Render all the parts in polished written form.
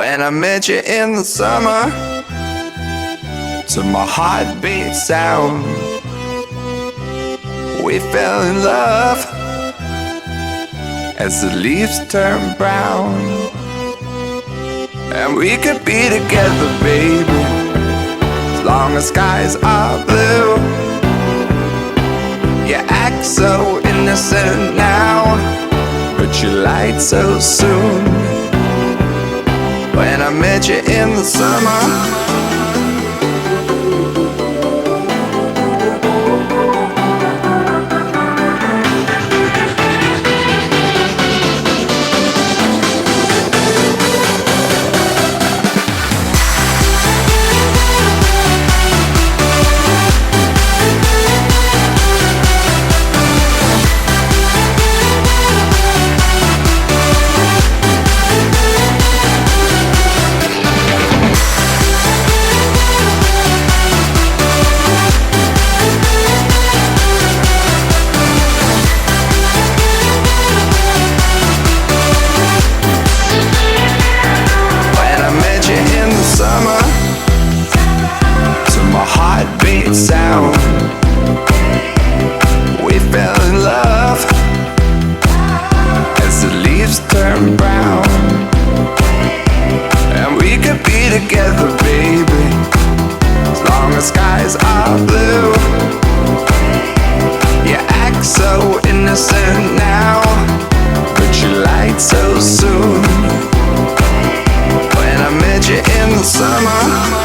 When I met you in the summer, to my heartbeat sound, we fell in love as the leaves turn brown. And we could be together, baby, as long as skies are blue. You act so innocent now, but you lied so soon. When I met you in the summer, sound, we fell in love as the leaves turn brown. And we could be together, baby, as long as skies are blue. You act so innocent now, but you lied so soon. When I met you in the summer,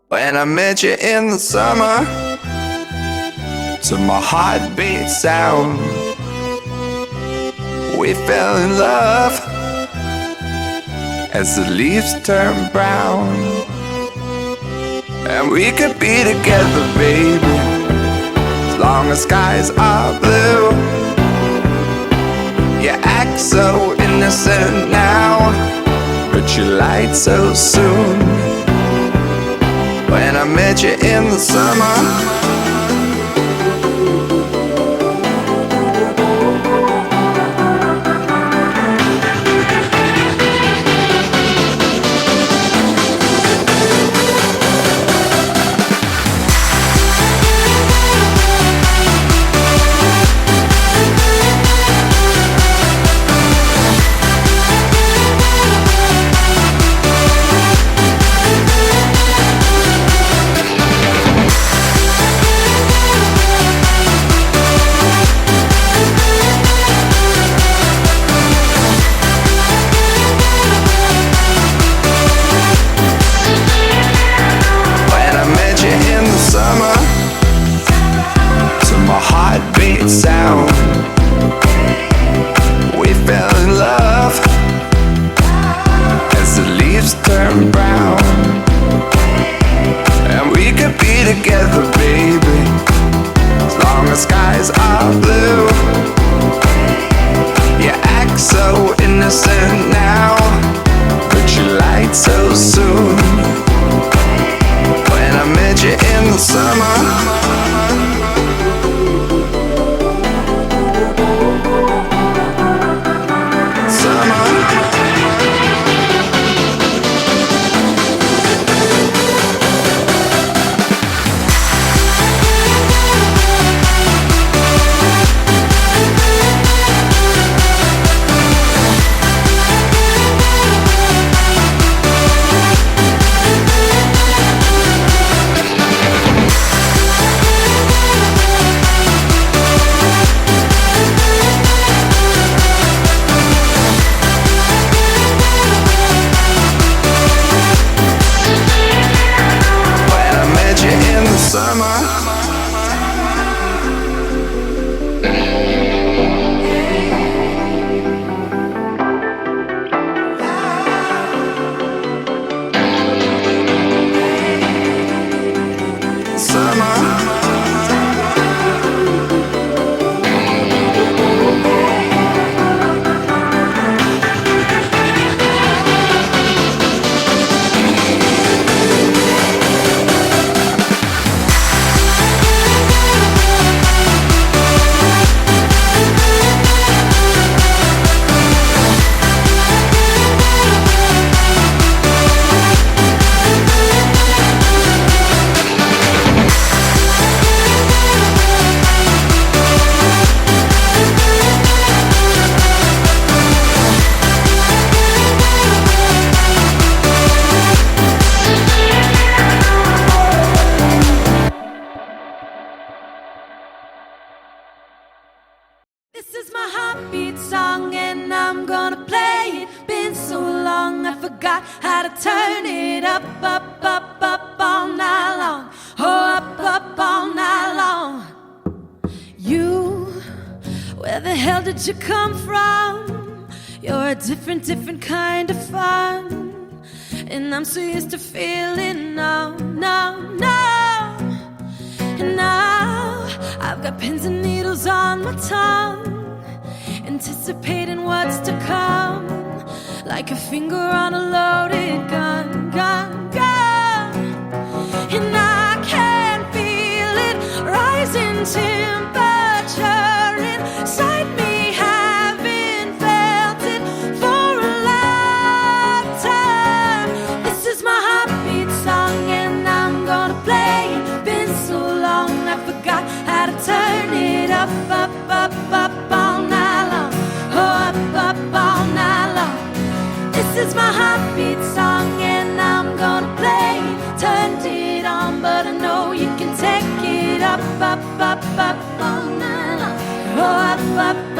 when I met you in the summer, to my heartbeat sound, we fell in love as the leaves turn brown. And we could be together, baby, as long as skies are blue. You act so innocent now, but you lied so soon. When I met you in the summer, summer. This is my heartbeat song and I'm gonna play it. Been so long I forgot how to turn it up, up, up, up all night long. Oh, up, up all night long. You, where the hell did you come from? You're a different kind of fun. And I'm so used to feeling no, no, no. And now I've got pins and needles on my tongue, anticipating what's to come, like a finger on a loaded gun, gun, gun. And I can feel it rising temperature inside me, haven't felt it for a lifetime. This is my heartbeat song and I'm gonna play it. Been so long I forgot how to turn it up, up, up, up all night long. Oh, up, up all night long. This is my heartbeat song and I'm gonna play it. Turned it on but I know you can take it up, up, up, up all night long. Oh, up, up